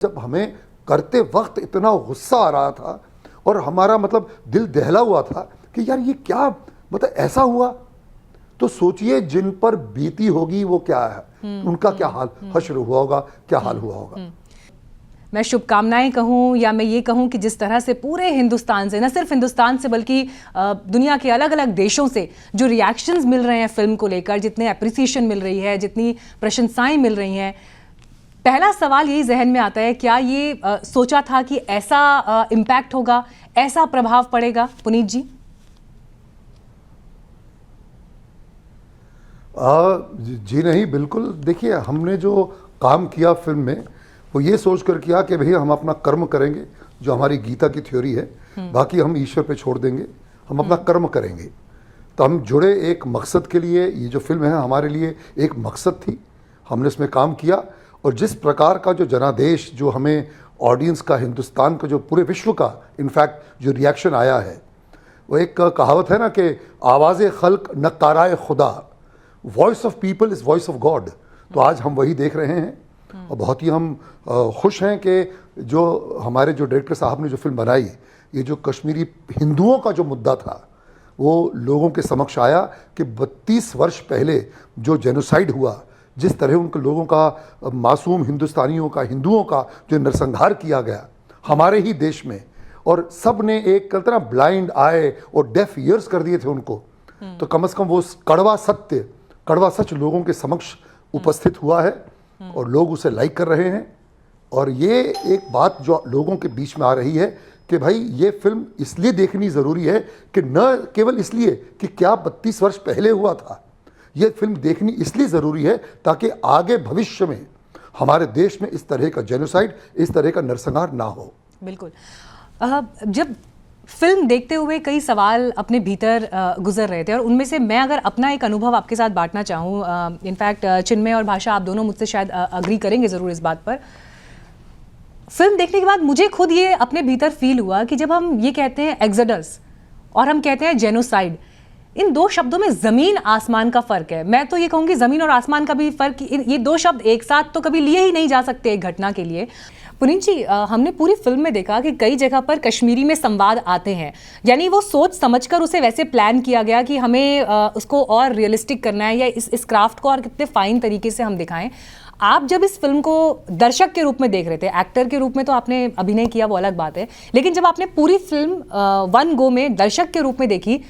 जब हमें करते वक्त इतना गुस्सा आ रहा था और हमारा मतलब दिल दहला हुआ था कि यार ये क्या, मतलब ऐसा हुआ, तो सोचिए जिन पर बीती होगी वो क्या है, उनका क्या हाल हश्र हुआ होगा, क्या हाल हुआ होगा। मैं शुभकामनाएं कहूं या मैं ये कहूं कि जिस तरह से पूरे हिंदुस्तान से, न सिर्फ हिंदुस्तान से बल्कि दुनिया के अलग अलग देशों से जो रिएक्शंस मिल रहे हैं फिल्म को लेकर, जितने अप्रिसिएशन मिल रही है, जितनी प्रशंसाएं मिल रही हैं, पहला सवाल यही जहन में आता है, क्या ये सोचा था कि ऐसा इम्पैक्ट होगा, ऐसा प्रभाव पड़ेगा? पुनीत जी। जी नहीं, बिल्कुल। देखिए, हमने जो काम किया फिल्म में वो ये सोच कर किया कि भैया हम अपना कर्म करेंगे, जो हमारी गीता की थ्योरी है, बाकी हम ईश्वर पे छोड़ देंगे, हम अपना कर्म करेंगे। तो हम जुड़े एक मकसद के लिए। ये जो फिल्म है हमारे लिए एक मकसद थी, हमने इसमें काम किया। और जिस प्रकार का जो जनादेश, जो हमें ऑडियंस का, हिंदुस्तान का, जो पूरे विश्व का इनफैक्ट जो रिएक्शन आया है, वो एक कहावत है ना कि आवाज़ खल्क नकाराए खुदा, voice of people is voice of God. तो आज हम वही देख रहे हैं और बहुत ही हम खुश हैं कि जो हमारे जो डायरेक्टर साहब ने जो फिल्म बनाई, ये जो कश्मीरी हिंदुओं का जो मुद्दा था वो लोगों के समक्ष आया कि 32 वर्ष पहले जो जेनोसाइड हुआ, जिस तरह उनके लोगों का, मासूम हिंदुस्तानियों का, हिंदुओं का जो नरसंहार किया गया हमारे ही देश में, और सब ने एक तरह ब्लाइंड आए और डेफ ईयर्स कर दिए थे उनको। तो कम से कम वो कड़वा सत्य, कड़वा सच लोगों के समक्ष उपस्थित हुआ है और लोग उसे लाइक कर रहे हैं। और ये एक बात जो लोगों के बीच में आ रही है कि भाई ये फिल्म इसलिए देखनी ज़रूरी है कि न केवल इसलिए कि क्या 32 वर्ष पहले हुआ था, ये फिल्म देखनी इसलिए ज़रूरी है ताकि आगे भविष्य में हमारे देश में इस तरह का जेनोसाइड, इस तरह का नरसंहार ना हो। बिल्कुल। जब फिल्म देखते हुए कई सवाल अपने भीतर गुजर रहे थे और उनमें से मैं अगर अपना एक अनुभव आपके साथ बांटना चाहूँ, इनफैक्ट चिन्मय और भाषा आप दोनों मुझसे शायद अग्री करेंगे ज़रूर इस बात पर। फिल्म देखने के बाद मुझे खुद ये अपने भीतर फील हुआ कि जब हम ये कहते हैं एक्सोडस और हम कहते हैं जेनोसाइड, इन दो शब्दों में ज़मीन आसमान का फ़र्क है। मैं तो ये कहूँगी ज़मीन और आसमान का भी फ़र्क, ये दो शब्द एक साथ तो कभी लिए ही नहीं जा सकते एक घटना के लिए। पुनीत जी, हमने पूरी फिल्म में देखा कि कई जगह पर कश्मीरी में संवाद आते हैं, यानी वो सोच समझकर उसे वैसे प्लान किया गया कि हमें उसको और रियलिस्टिक करना है या इस क्राफ्ट को और कितने फाइन तरीके से हम दिखाएं। आप जब इस फिल्म को दर्शक के रूप में देख रहे थे, एक्टर के रूप में तो आपने अभिनय किया, वो अलग बात है, लेकिन जब आपने पूरी फिल्म वन गो में दर्शक के रूप में देखी,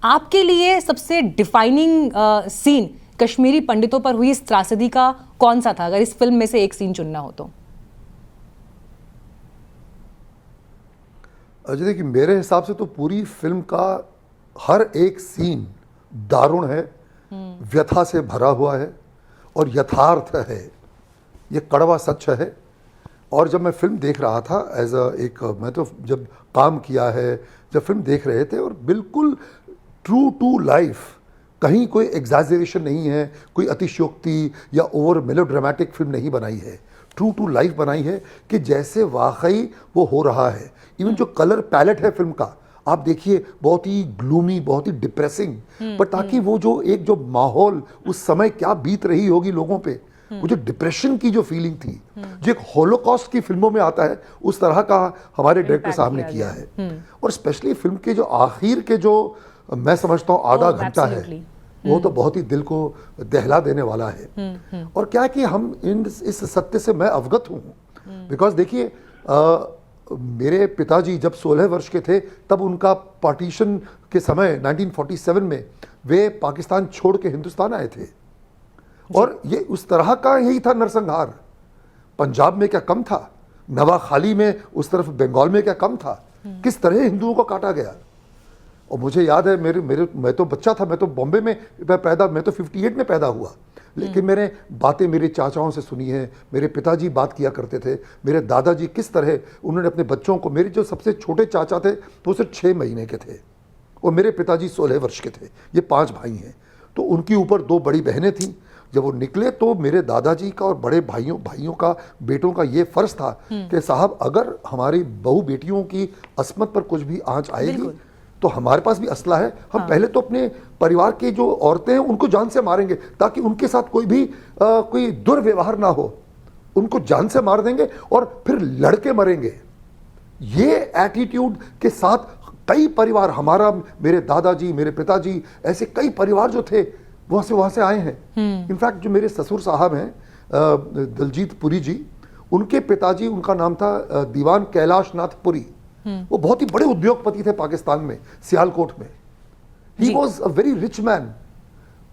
आपके लिए सबसे डिफाइनिंग सीन कश्मीरी पंडितों पर हुई इस त्रासदी का कौन सा था, अगर इस फिल्म में से एक सीन चुनना हो तो? अजय, देखिए, मेरे हिसाब से तो पूरी फिल्म का हर एक सीन दारुण है, व्यथा से भरा हुआ है और यथार्थ है, ये कड़वा सच है। और जब मैं फिल्म देख रहा था एज एक, मैं तो जब काम किया है, जब फिल्म देख रहे थे, और बिल्कुल ट्रू टू लाइफ, कहीं कोई एग्जैजरेशन नहीं है, कोई अतिशयोक्ति या ओवर मेलोड्रामेटिक फिल्म नहीं बनाई है, ट्रू टू लाइफ बनाई है कि जैसे वाकई वो हो रहा है। इवन जो कलर पैलेट है फिल्म का, आप देखिए, बहुत ही ग्लूमी, बहुत ही डिप्रेसिंग, पर ताकि वो जो एक जो माहौल उस समय क्या बीत रही होगी लोगों पे, वो जो डिप्रेशन की जो फीलिंग थी, जो एक होलोकॉस्ट की फिल्मों में आता है, उस तरह का हमारे डायरेक्टर साहब ने किया है। और स्पेशली फिल्म के जो आखिर के जो, मैं समझता हूँ आधा घंटा है, वो तो बहुत ही दिल को दहला देने वाला है। और क्या है कि हम इस सत्य से मैं अवगत हूँ, बिकॉज देखिए, मेरे पिताजी जब 16 वर्ष के थे तब उनका पार्टीशन के समय 1947 में वे पाकिस्तान छोड़ के हिंदुस्तान आए थे, और ये उस तरह का यही था नरसंहार। पंजाब में क्या कम था, नवाखाली में, उस तरफ बंगाल में क्या कम था, किस तरह हिंदुओं को काटा गया। और मुझे याद है, मैं तो बच्चा था, मैं तो बॉम्बे में पैदा, मैं तो 58 में पैदा हुआ, लेकिन मैंने बातें मेरे चाचाओं से सुनी हैं, मेरे पिताजी बात किया करते थे, मेरे दादाजी किस तरह उन्होंने अपने बच्चों को, मेरे जो सबसे छोटे चाचा थे वो सिर्फ 6 महीने के थे और मेरे पिताजी 16 वर्ष के थे, ये 5 भाई हैं, तो उनके ऊपर 2 बड़ी बहनें थीं। जब वो निकले तो मेरे दादाजी का और बड़े भाइयों का, बेटों का ये फ़र्ज़ था कि साहब, अगर हमारी बहू बेटियों की अस्मत पर कुछ भी आंच आएगी तो हमारे पास भी असला है, हम पहले तो अपने परिवार के जो औरतें हैं उनको जान से मारेंगे ताकि उनके साथ कोई दुर्व्यवहार ना हो, उनको जान से मार देंगे और फिर लड़के मरेंगे। ये एटीट्यूड के साथ कई परिवार, हमारा, मेरे दादाजी, मेरे पिताजी, ऐसे कई परिवार जो थे वहां से आए हैं। इनफैक्ट जो मेरे ससुर साहब हैं दलजीत पुरी जी, उनके पिताजी, उनका नाम था दीवान कैलाश नाथ पुरी। वो बहुत ही बड़े उद्योगपति थे पाकिस्तान में, सियालकोट में। He was a very rich man.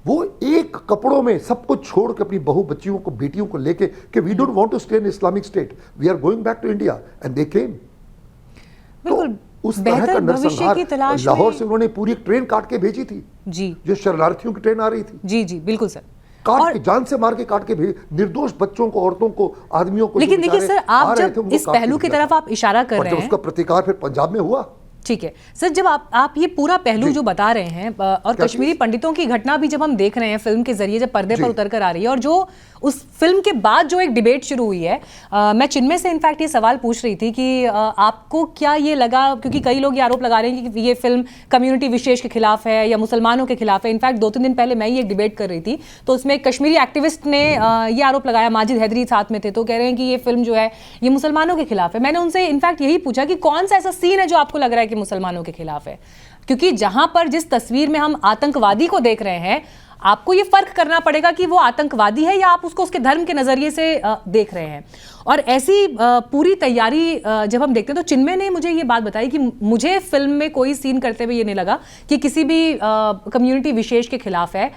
वो एक कपड़ों में सब कुछ छोड़ के अपनी बहू बच्चियों को, बेटियों को लेके कि we don't want to stay in Islamic State, we are going back to India, and they came. तो उस तरह का नरसंहार लाहौर से उन्होंने पूरी ट्रेन काट के भेजी थी जी, जो शरणार्थियों की ट्रेन आ रही थी। जी जी बिल्कुल सर, काट के, जान से मार के काट के भेज, निर्दोष बच्चों को, औरतों को, आदमियों को। लेकिन देखिए सर, आप जब इस पहलू की तरफ आप इशारा कर रहे हैं, उसका प्रतिकार फिर पंजाब में हुआ। ठीक है सर, जब आप ये पूरा पहलू जो बता रहे हैं और कश्मीरी पंडितों की घटना भी जब हम देख रहे हैं फिल्म के जरिए, जब पर्दे पर उतर कर आ रही है, और जो उस फिल्म के बाद जो एक डिबेट शुरू हुई है, मैं चिन्मय से इनफैक्ट ये सवाल पूछ रही थी कि आपको क्या ये लगा, क्योंकि कई लोग ये आरोप लगा रहे हैं कि ये फिल्म कम्युनिटी विशेष के खिलाफ है या मुसलमानों के खिलाफ है। इनफैक्ट 2-3 दिन पहले मैं ही एक डिबेट कर रही थी, तो उसमें एक कश्मीरी एक्टिविस्ट ने ये आरोप लगाया, माजिद हैदरी साथ में थे, तो कह रहे हैं कि ये फिल्म जो है ये मुसलमानों के खिलाफ है। मैंने उनसे इनफैक्ट यही पूछा कि कौन सा ऐसा सीन है जो आपको लग रहा है कि मुसलमानों के खिलाफ है, क्योंकि जहां पर जिस तस्वीर में हम आतंकवादी को देख रहे हैं, आपको ये फर्क करना पड़ेगा कि वो आतंकवादी है या आप उसको उसके धर्म के नजरिए से देख रहे हैं। और ऐसी पूरी तैयारी जब हम देखते हैं, तो चिन्मय ने मुझे ये बात बताई कि मुझे फिल्म में कोई सीन करते हुए ये नहीं लगा कि किसी भी कम्युनिटी विशेष के खिलाफ है।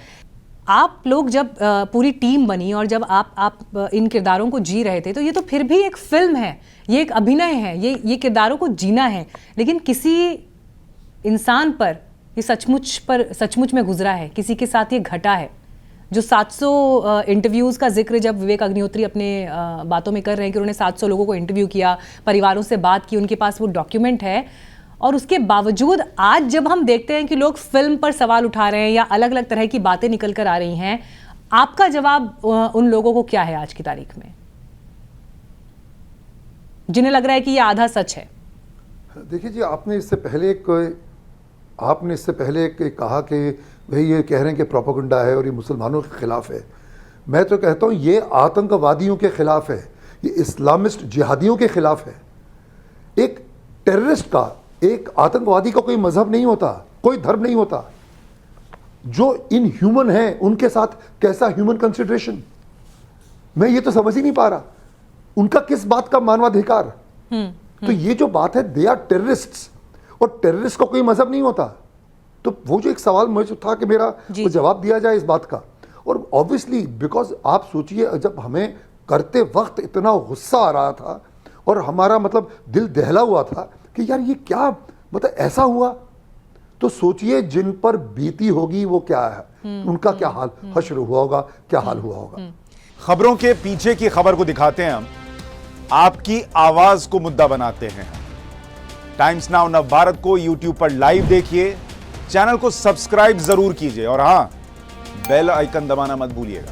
आप लोग जब पूरी टीम बनी और जब आप इन किरदारों को जी रहे थे, तो ये तो फिर भी एक फिल्म है, ये एक अभिनय है, ये किरदारों को जीना है। लेकिन किसी इंसान पर ये सचमुच में गुजरा है, किसी के साथ ये घटा है। जो 700 इंटरव्यूज़ का जिक्र जब विवेक अग्निहोत्री अपने बातों में कर रहे हैं कि उन्होंने 700 लोगों को इंटरव्यू किया, परिवारों से बात की, उनके पास वो डॉक्यूमेंट है, और उसके बावजूद आज जब हम देखते हैं कि लोग फिल्म पर सवाल उठा रहे हैं या अलग अलग तरह की बातें निकल कर आ रही हैं, आपका जवाब उन लोगों को क्या है आज की तारीख में, जिन्हें लग रहा है कि ये आधा सच है? देखिए जी, आपने इससे पहले कहा कि भाई ये कह रहे हैं कि प्रोपेगेंडा है और ये मुसलमानों के खिलाफ है। मैं तो कहता हूँ ये आतंकवादियों के खिलाफ है, ये इस्लामिस्ट जिहादियों के खिलाफ है। एक टेररिस्ट का, एक आतंकवादी का कोई मजहब नहीं होता, कोई धर्म नहीं होता। जो इनह्यूमन है उनके साथ कैसा ह्यूमन कंसिडरेशन, मैं ये तो समझ ही नहीं पा रहा। उनका किस बात का मानवाधिकार? तो ये जो बात है, दे आर टेररिस्ट्स, और टेररिस्ट का कोई मजहब नहीं होता। तो वो जो एक सवाल मुझे था कि मेरा वो जवाब दिया जाए इस बात का। और ऑब्वियसली बिकॉज आप सोचिए, जब हमें करते वक्त इतना गुस्सा आ रहा था और हमारा मतलब दिल दहला हुआ था कि यार ये क्या, मतलब ऐसा हुआ, तो सोचिए जिन पर बीती होगी वो क्या है, उनका क्या हाल, हश्र हुआ होगा, क्या हाल हुआ होगा। खबरों के पीछे की खबर को दिखाते हैं हम, आपकी आवाज को मुद्दा बनाते हैं। टाइम्स नाउ नवभारत को YouTube पर लाइव देखिए, चैनल को सब्सक्राइब जरूर कीजिए और हां, बेल आइकन दबाना मत भूलिएगा।